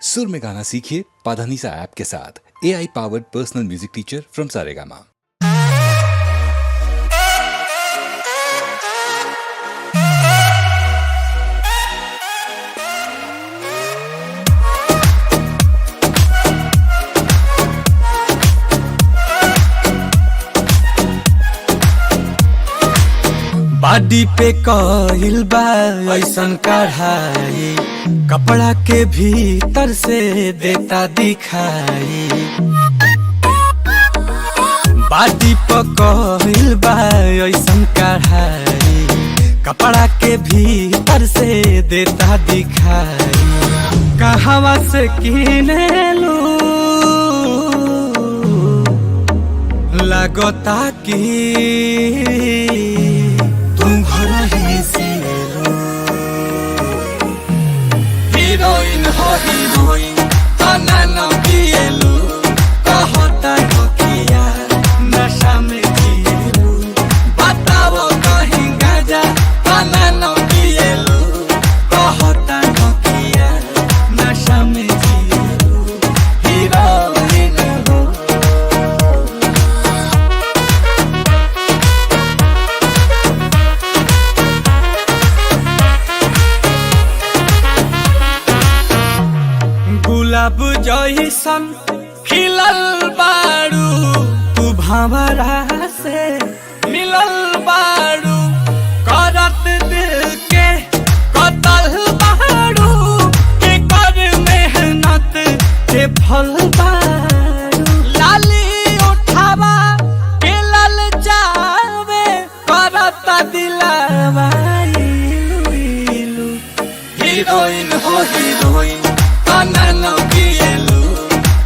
सुर में गाना सीखिए पाधानीसा ऐप के साथ। AI powered personal music teacher from Saregama. बाडी पे कइल बा ऐसन कढ़ाई, कपड़ा के भीतर से देता दिखाई। बाडी पे कइल बा ऐसन कढ़ाई, कपड़ा के भीतर से देता दिखाई। कहवा से किने लू लगता कि हीरोइन हो हीरोइन तना न पिएलू, कहता हो किया नशा में जिएलू। बताओ कहीं गाजा तना न पिएलू, कहता हो किया नशा में जिएलू। हीरोइन हो गुलाब जइसन खिलल बारू, तू भंवरा से मिलल बारू। करत दिल के कतल बारू, के कर मेहनत के फल बारू। लाली उठावा के लल जावे, करत दिलावा इलू इलू। हीरोइन हो हीरोइन तना न पिएलू,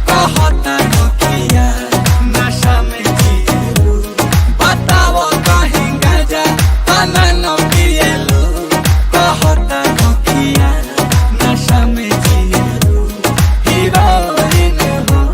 कहता हो किया नशा में जिएलू। बताओ कहीं गाजा तना न पिएलू, कहता हो किया नशा में जिएलू। हीरोइन हो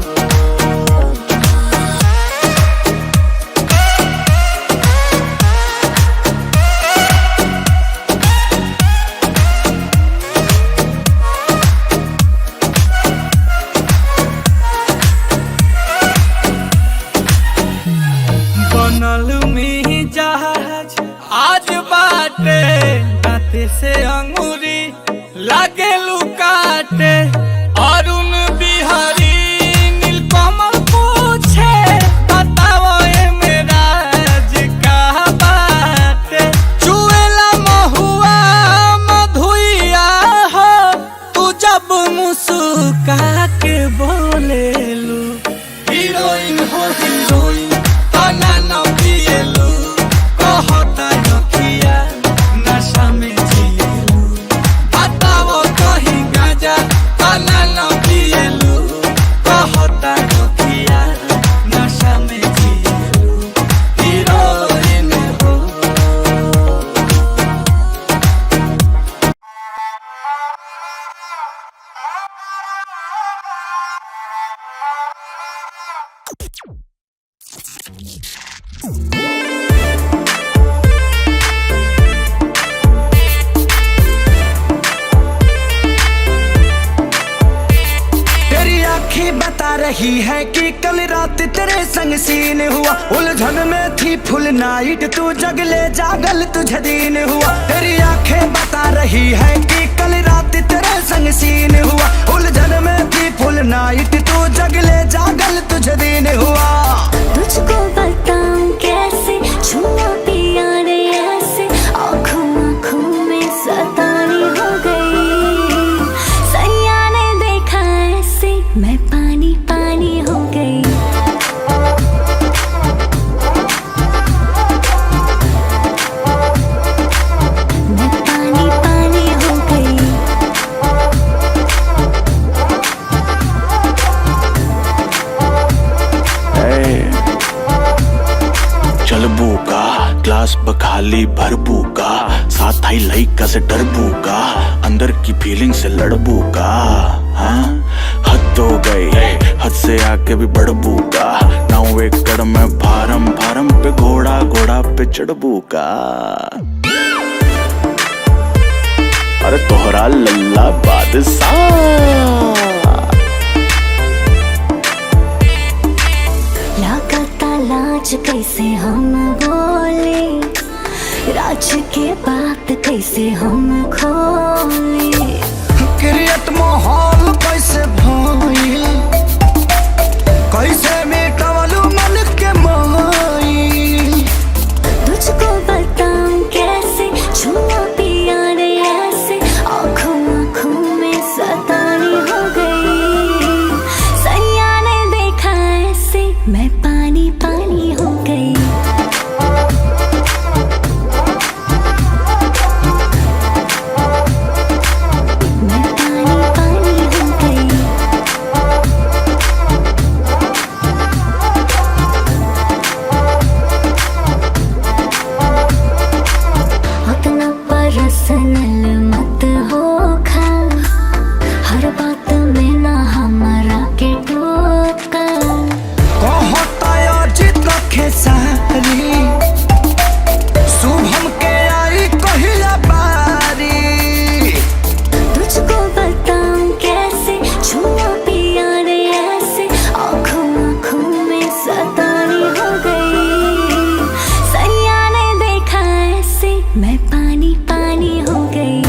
बनल में जहाज आज बाटे, दांते से अंगूरी लागे लुकाटे। अरुण बिहारी नीलकमल पूछे, बताओ ये मेरा का बाटे। चुएला महुआ मधुइया हो, तू जब मुस्का के बोलेलू। हीरोइन हो हीरोइन तना न पिएलू, कहता हो किया नशा में जिएलू। बताओ कहीं गाजा तना न पिएलू, कहता हो किया नशा में जिएलू। हीरोइन हो बता रही है कि कल रात तेरे संग सीन हुआ। उलझन में थी फुल नाइट, तू जगले जागल तुझे दिन हुआ। तेरी आंखें बता रही है कि कल रात तेरे संग सीन हुआ। उलझन में थी फुल नाइट, तू जगले जागल तुझे दिन हुआ। तुझको बताऊं कैसे छुआ पिया रे ऐसे, आँखों आँखों में सतानी हो गई। सैया ने देखा ऐसे, मैं पानी पानी हो गई। मैं पानी पानी हो गई। चलबू का ग्लास बखाली भरबू का, साथ आई लइका से डरबू का, अंदर की फीलिंग से लड़बू का। हाँ हद हो गई, हद से आके भी बढ़बू का। 9 एकड़ में फारम फारम पे घोड़ा घोड़ा पे चढ़बू का। अरे तोहरा लल्ला बादशाह बात कैसे हम खोले, क्रिएट माहौल कैसे भइल, कैसे मिटवलू मन के माइल। तुझको बताऊं कैसे छुआ पिया रे ऐसे, आँखों आँखों में सतानी हो गई। सैया ने देखा ऐसे मैं पानी पानी हो गई। मैं पानी पानी हो गई। उतना पर्सनल मत हो खा, हर बात में ना हमारा के टोका। कहता अजित रखे सारी, शुभम के आई कहिया बारी। तुझको बताऊं कैसे छुआ पिया रे ऐसे, आँखों आँखों में सतानी हो गई। सैया ने देखा ऐसे मैं पानी पानी हो गई।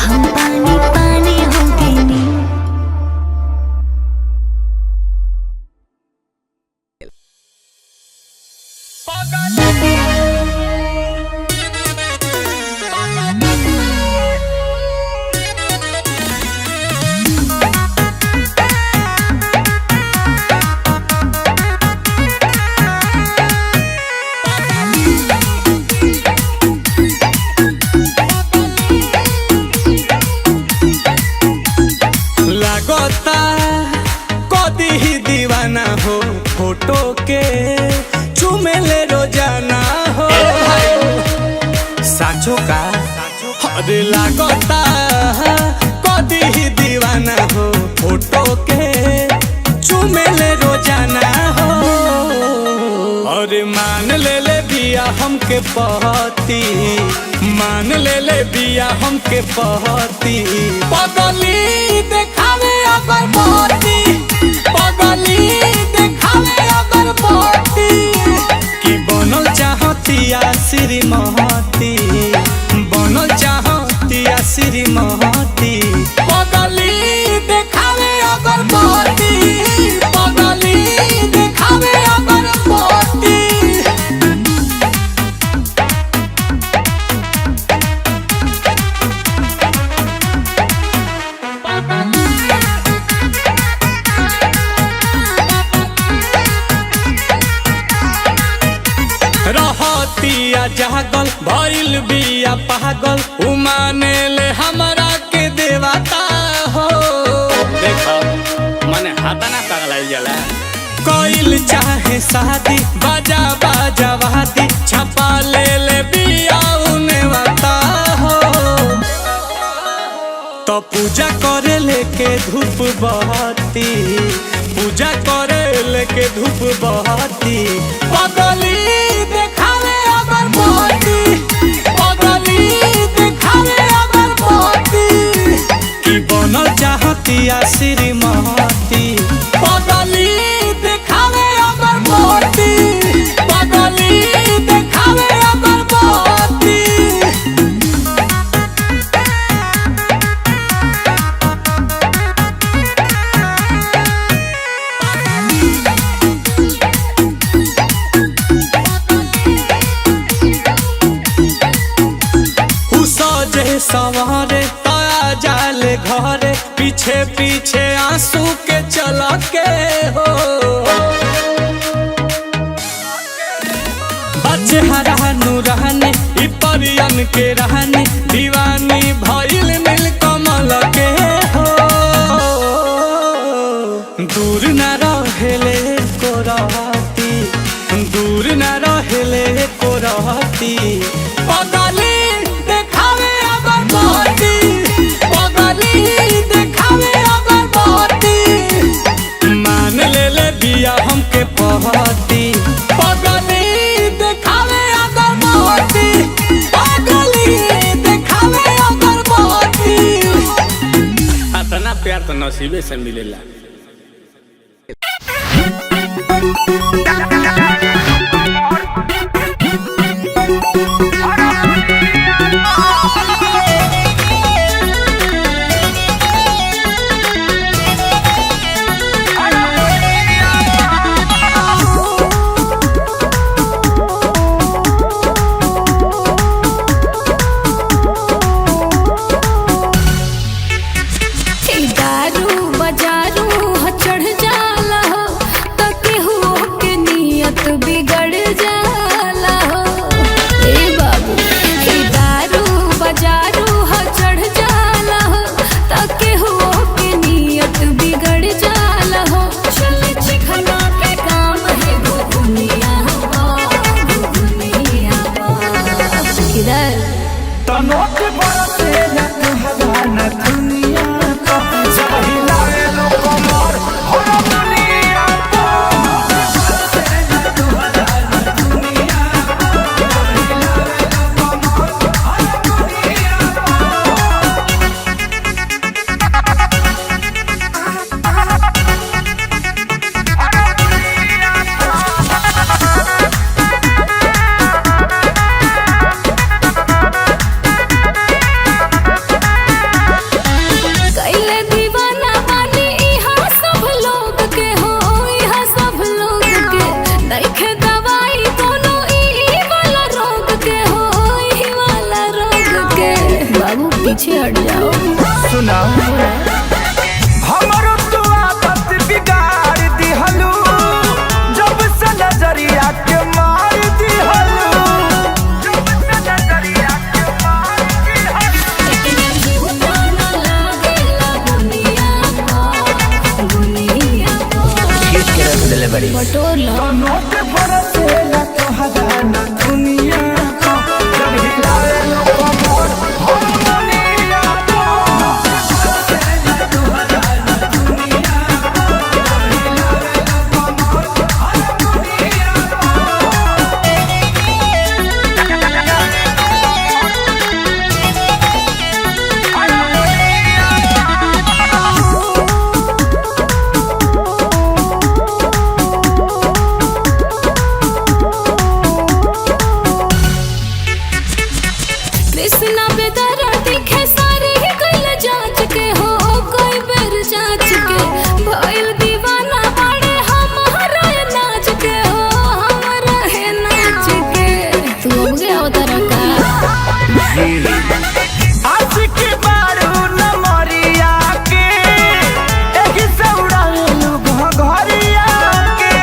हम पानी पानी हो गई नी। लागता कदी ही दीवाना हो, फोटो के चुमेले रोजाना हो। साचो का अरे लागता कदी ही दीवाना हो, फोटो के चुमेले रोजाना हो। अरे मान ले बिया हमके पहती, मान ले बिया हमके पहती। पगली देखावे अगर पहती, पगली देखावे अगर पहती। कि बनल चाहतिया श्रीमती, बनल चाहतिया श्रीमती। पगली देखावे अगर पहती, पगली देखावे अगर पहती। रहतिया जागल भइल बिया पागल, उमाने ले हमरा के देवता हो। देखो मने हाथा ना पगलाइल जाला। कोइल चाहे शादी बाजा बाजा वादी, छपा ले बिया उने वाता हो। तो पूजा करे लेके धूप बहती, पूजा करे लेके धूप बहती। पगली देखावे अगर बहती, पगली देखावे अगर बहती। कि बनल चाहतिया श्रीमती, पगली देखावे अगर बहती, पगली देखावे अगर बहती। सवारे ताया जाले घरे, पीछे पीछे आंसू के चला के हो। बच्चे हरानू रहने इ परियन के रहने, दीवानी भइल नील कमल के हो। दूर न रहेले को रहती, दूर न रहेले को रहती। पगली देखावे अगर बहती, पगली देखावे अगर बहती। मान ले बिया हमके पहती, पगली देखावे अगर बहती, पगली अतना प्यार तो नसीबे से मिलेला। पीछे हट जाओ। सुना हमारो तो आदत बिगाड़ दिहलू, जब से नजरिया के मार दिहलू, जब से नजरिया के मार दिहलू। बटोर लो नोट बरसेला तोहरा ना दुनिया को, जब हिलाए लो कमर हारमोनिया को। बरसेला तोहरा ना दुनिया को, जब हिलाए लो कमर हारमोनिया कृष्णा बेदरा दिखे सारे कल जांच के हो, कोई बेर जांच के भइल दीवाना बड़े हमारा नाच के हो, हमारा है नाच के। तू हो गया उधर का आज के बारू न मरिया के, एही से उड़ालू घघरिया के,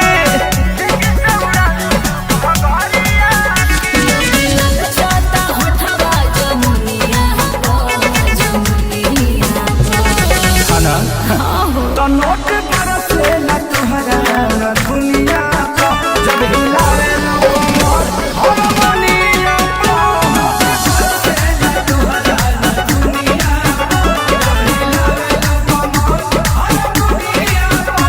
एही से उड़ालू घघरिया के। जाता होठवा जमुनिया हो, जमुनिया हो। तो नोट बरसेला तोहरा ना दुनिया को, जब हिलाए लो कमर हारमोनिया को। बरसेला तोहरा ना दुनिया को, जब हिलाए लो कमर हारमोनिया को।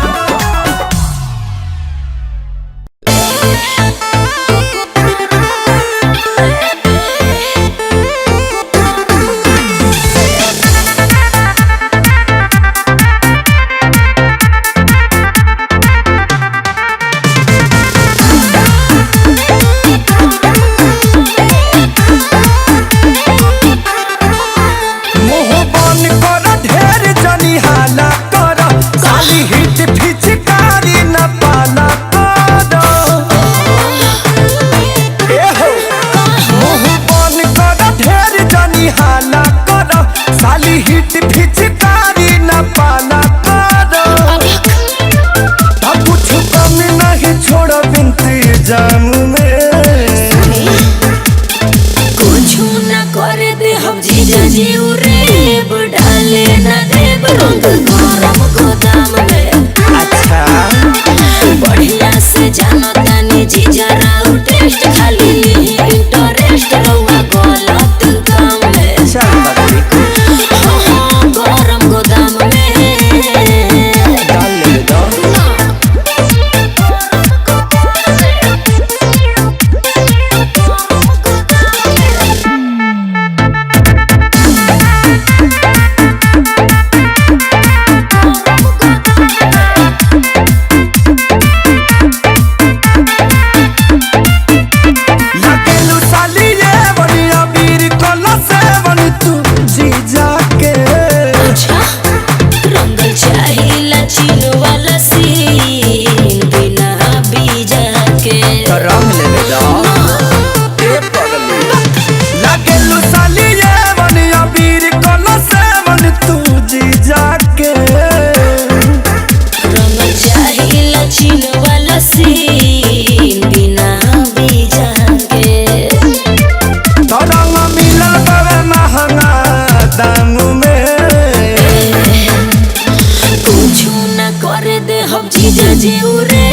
जीजा जी उरे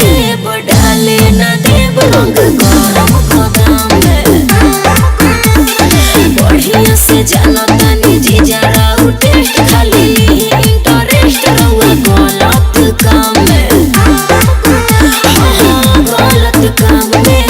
डाले न देव रंग गरम गोदाम में बढ़िया से जानो तनी जीजा राउटे खाली इंटरेस्ट रहुआ गलत काम में गलत काम में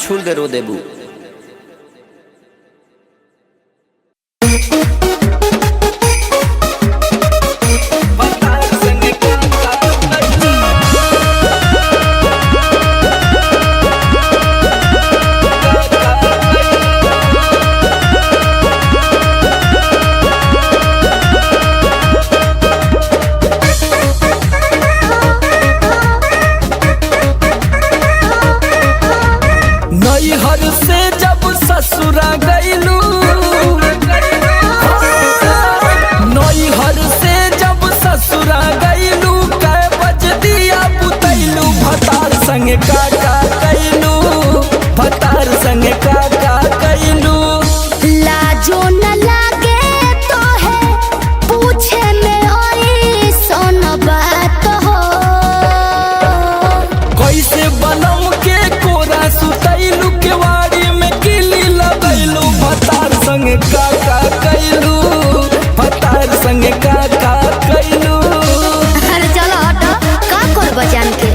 छूल दे रो देबू नैहर से जब ससुरा गईलू, नैहर से जब ससुरा गईलू, कै बज दिया बुतैलू, भतार संगे काका कैलू, भतार संगे काका कैलू। लाजो न लागे तो है पूछे में ओई सोन बात हो, कैसे बनम के कोरा सुतैलू, केवाड़ी में किली लगैलू, भतार संगे काका कैलू, भतार संगे काका कैलू। अरे चलो हटो, का करब जान के।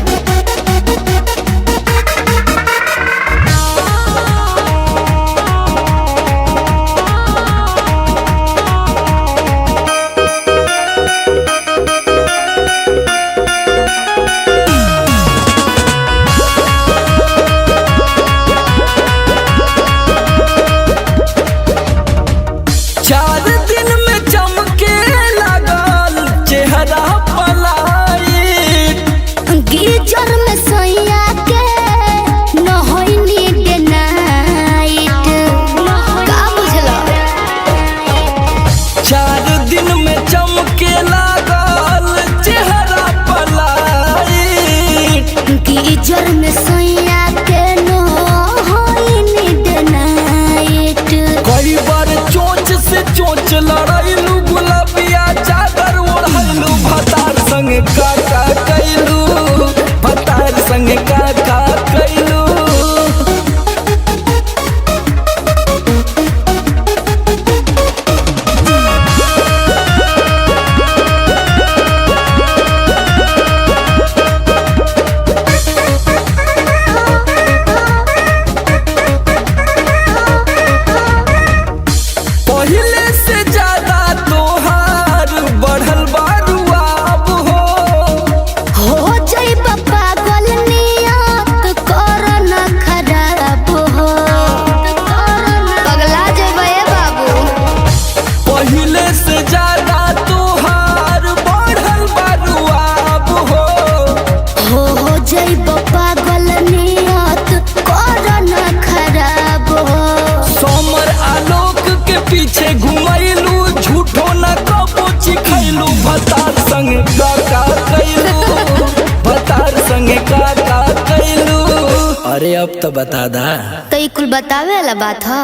चार दिन में चमके लगल चेहरा पलायिट, गीजर में सैया के नहैनी डे नाइट, का बुझलो। चार दिन में चमके लगल चेहरा पलायिट, गीजर में सैया के नहैनी डे नाइट। कई बार चोंच से चोंच लड़ैलू, गुलाबिया चादर ओढ़ैलू, भतार संगे काका कैलू, भतार संगे काका कैलू। पहिले से ज्यादा तोहार बढ़ल बारुआब हो, हो जाइब पागल नियत कर न खराब हो, पगला जाइब ए बाबू। पहिले से ज्यादा तोहार बढ़ल बारुआब हो जाइब पागल नियत कर न खराब हो। समर आलोक के पीछे घुमैलू, झूठो न कबो चिखैलू, भतार संगे काका कैलू, भतार संगे काका कैलू। अरे अब तो बता दा। तो ई कुल बतावे वाला बात ह।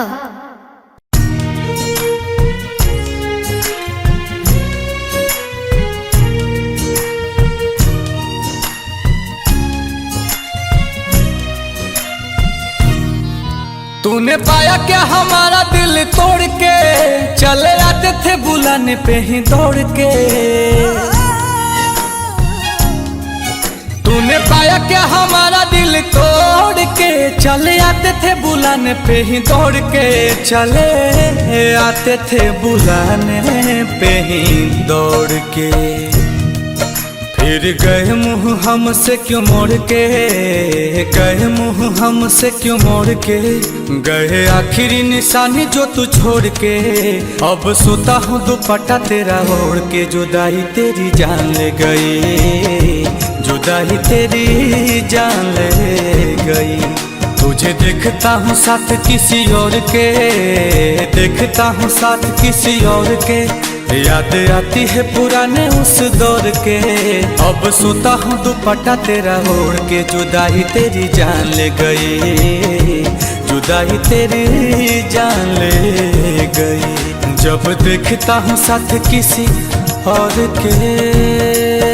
पाया क्या हमारा दिल तोड़ के, चले आते थे बुलाने पे ही दौड़ के। तूने पाया क्या हमारा दिल तोड़ के, चले आते थे बुलाने पे ही दौड़ के, चले आते थे बुलाने पे ही दौड़ के। फिर गए मुँह हमसे क्यों मोड़ के, गए मुँह हमसे क्यों मोड़ के, गए आखिरी निशानी जो तू छोड़ के। अब सोता हूँ दुपट्टा तेरा ओढ़ के, जुदाई तेरी जान ले गई, जुदाई तेरी जान ले गई। तुझे देखता हूँ साथ किसी और के, देखता हूँ साथ किसी और के, याद आती है पुराने उस दौर के। अब सोता हूँ दुपट्टा तेरा ओढ़ के, जुदाई तेरी जान ले गई, जुदाई तेरी जान ले गई। जब देखता हूँ साथ किसी और के।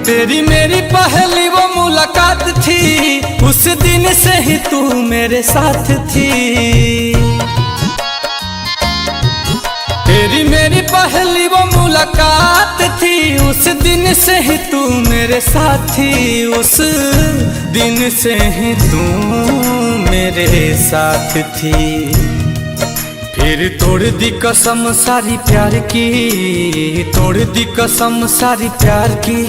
तेरी मेरी पहली वो मुलाकात थी, उस दिन से ही तू मेरे साथ थी। तेरी मेरी पहली वो मुलाकात थी, उस दिन से ही तू मेरे साथ थी, उस दिन से ही तू मेरे साथ थी। फिर तोड़ दी कसम सारी प्यार की, तोड़ दी कसम सारी प्यार की,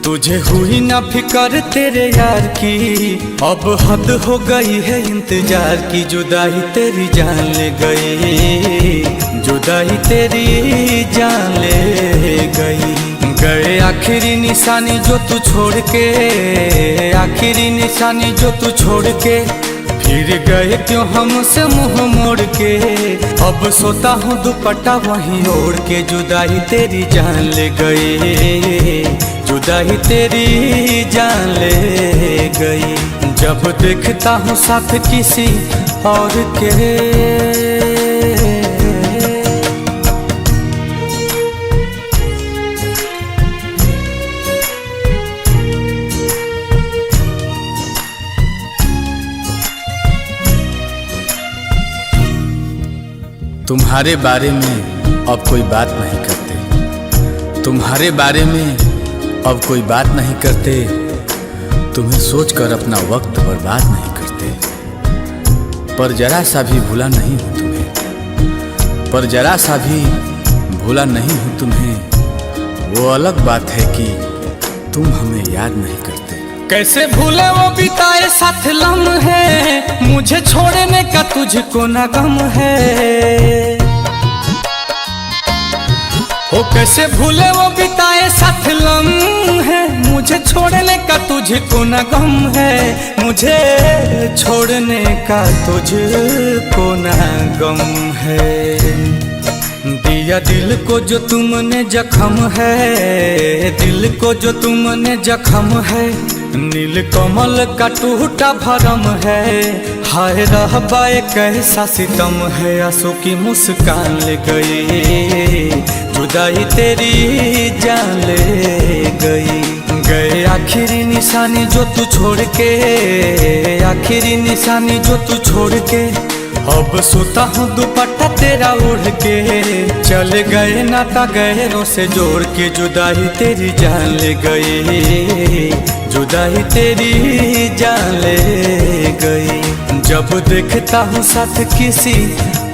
तुझे हुई ना फिकर तेरे यार की। अब हद हो गई है इंतजार की, जुदाई तेरी जान ले गई, जुदाई तेरी जान ले गई। गए आखिरी निशानी जो तू छोड़ के, आखिरी निशानी जो तू छोड़ के, फिर गए क्यों हमसे मुंह मोड़ के। अब सोता हूँ दुपट्टा वहीं ओढ़ के, जुदाई तेरी जान ले गई, जुदाई तेरी जान ले गई। जब देखता हूँ साथ किसी और के। तुम्हारे बारे में अब कोई बात नहीं करते, तुम्हारे बारे में अब कोई बात नहीं करते, तुम्हें सोचकर अपना वक्त बर्बाद नहीं करते। पर जरा सा भी भूला नहीं हूँ तुम्हें, पर जरा सा भी भूला नहीं हूँ तुम्हें। वो अलग बात है कि तुम हमें याद नहीं करते। कैसे भूले वो बिताए साथ लम्हे, मुझे छोड़ने का तुझको ना गम है। ओ कैसे भूले वो बिताए साथ लम्हे, मुझे छोड़ने का तुझको ना गम है, मुझे छोड़ने का तुझको ना गम है। दिया दिल को जो तुमने जख्म है, दिल को जो तुमने जख्म है, नील कमल का टूटा भरम है। हाय रहबाए कैसा सितम है, आंसू की मुस्कान ले गई, जुदाई तेरी जान ले गई। गए आखिरी निशानी जो तू छोड़ के, आखिरी निशानी जो तू छोड़ के, अब सोता हूँ दुपट्टा तेरा ओढ़ के। चले गए नाता गहरों से जोड़ के, जुदाई तेरी जान ले गई, जुदाई तेरी जान ले गई। जब देखता हूँ साथ किसी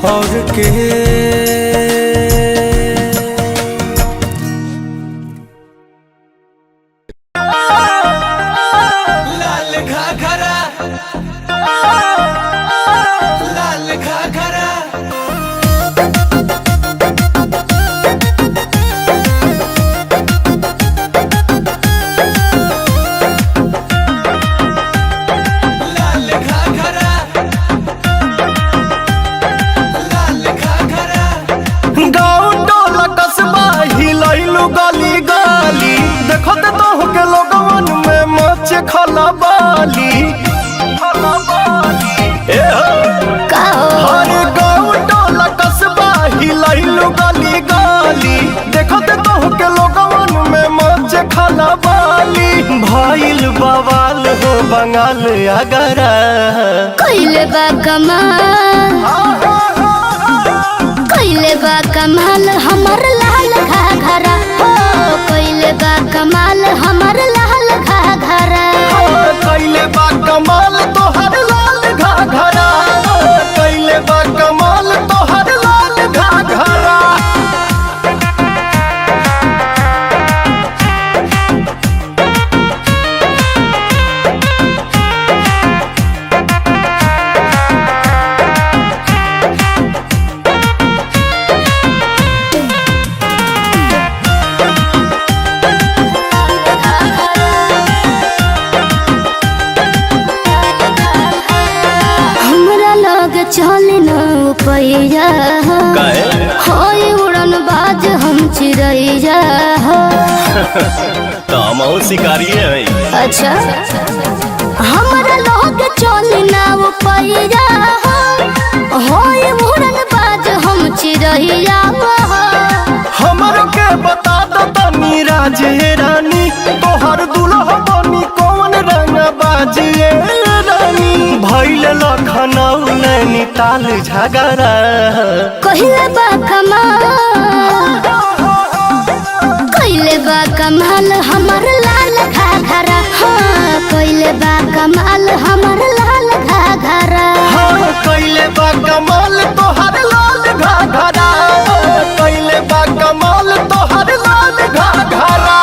और के। बवाल हो बंगाल अगरा कोइले बा कमाल हमर लाल घाघरा हो कोइले बा कमाल हमर लाल घाघरा कैले बा कमाल तोहर लाल घाघरा कैले बा कमाल तोहर लाल घाघरा चल न पैया होय उड़न बाज हम चिड़ैया हो शिकारी है। अच्छा हमारा लोग चल न पैया होय उड़न बाज हम चिड़ैया हमर के बता दो तनी राजे रानी तोहर दुल्हा बनी कौन रंग बाजिए रानी भइल लखनऊ नैनीताल झगड़ा कहिले बा कमाल हमर लाल घाघरा हाँ कहिले बा कमाल हमर लाल घाघरा हाँ कहिले बा कमाल तोहर लाल घाघरा कहिले बा कमाल तोहर लाल घाघरा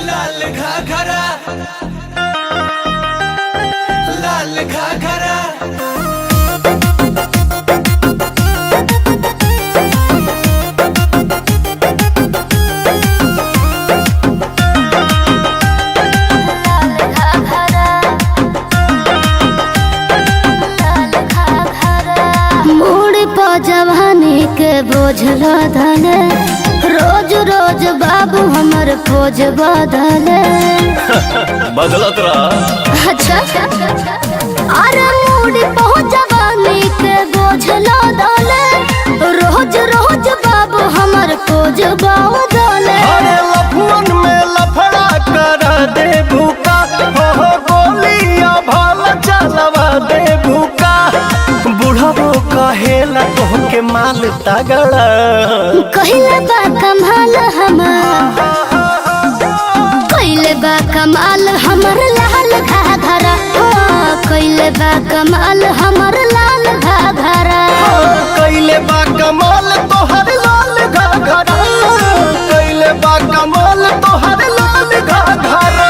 लाल घाघरा लाल घाघरा जवानी के बोझ लदले रोज रोज बाबू हमर पोज बदले बदलत रहा अच्छा अरे मूड बहुत जवानी के बोझ लदले रोज रोज बाबू हमर पोज बदले अरे लफुअन में लफड़ा कर दे भूका हो गोलियां भाल चलवा दे भूका बुढ़ाबो कहेला तोहके माल तगड़ा कहिले बा कमाल हमर कहिले बा कमाल हमर लाल घाघरा हो कहिले बा कमाल हमर लाल घाघरा कैले बा कमाल तोहर लाल घाघरा कैले बा कमाल तोहर लाल घाघरा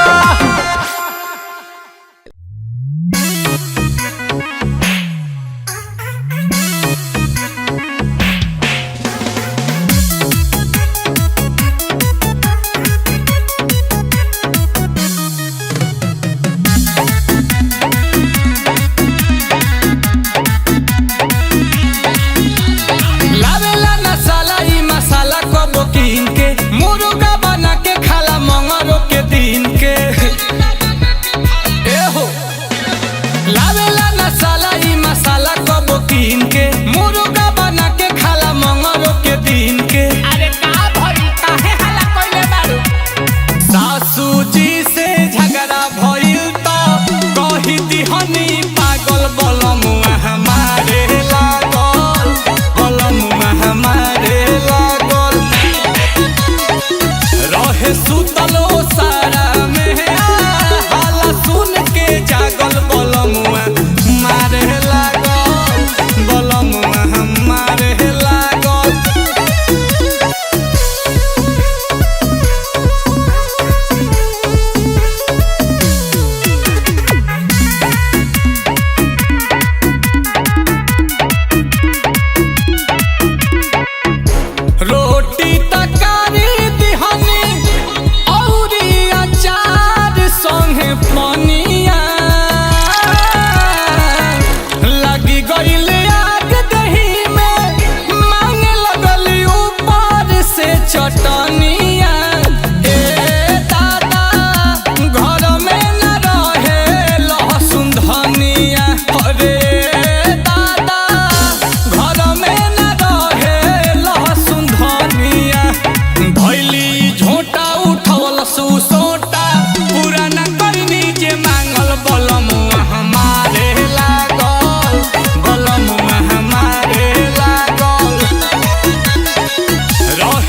लावेला नसाला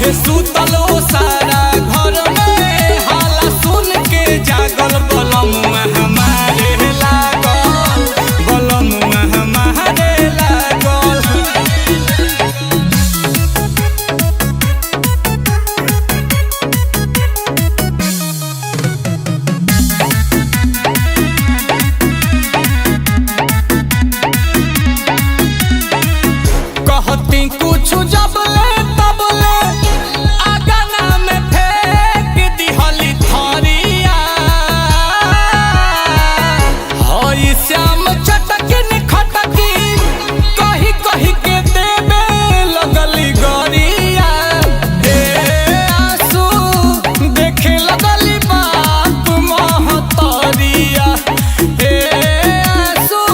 रहे सुतलो सारा घर में हाला सुन के जागल बलमुआ हमारे लागल बलमुआ हमारे लागल। कहती कुछ जब ले तब ले आगना में फेंक दिहली थरिया हई श्याम चटकिन खटकी कही कही के देवे लगली गरिया ए आंसू देखे लगली बाप महतरिया ए आंसू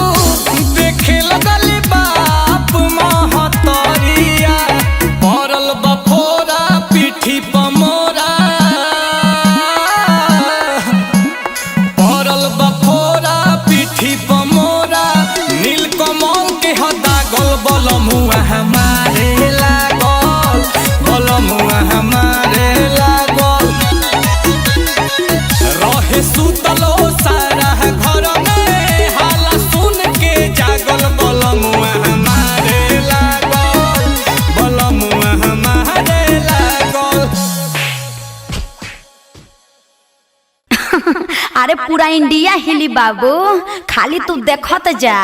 देखे लगली बाप महतरिया पड़ल बफोरा पीठी पमोरा पड़ल बफोरा पीठी पमोरा नीलकमल के हदागल बलमुआ हमारे लागल बलमुआ हमारे लागल रहे सुतलो सारा घर में हाला सुन के जागल बलमुआ हमारे लागल बलमुआ हमारे लागल। अरे पूरा इंडिया हिली बाबू, खाली तू देखत जा।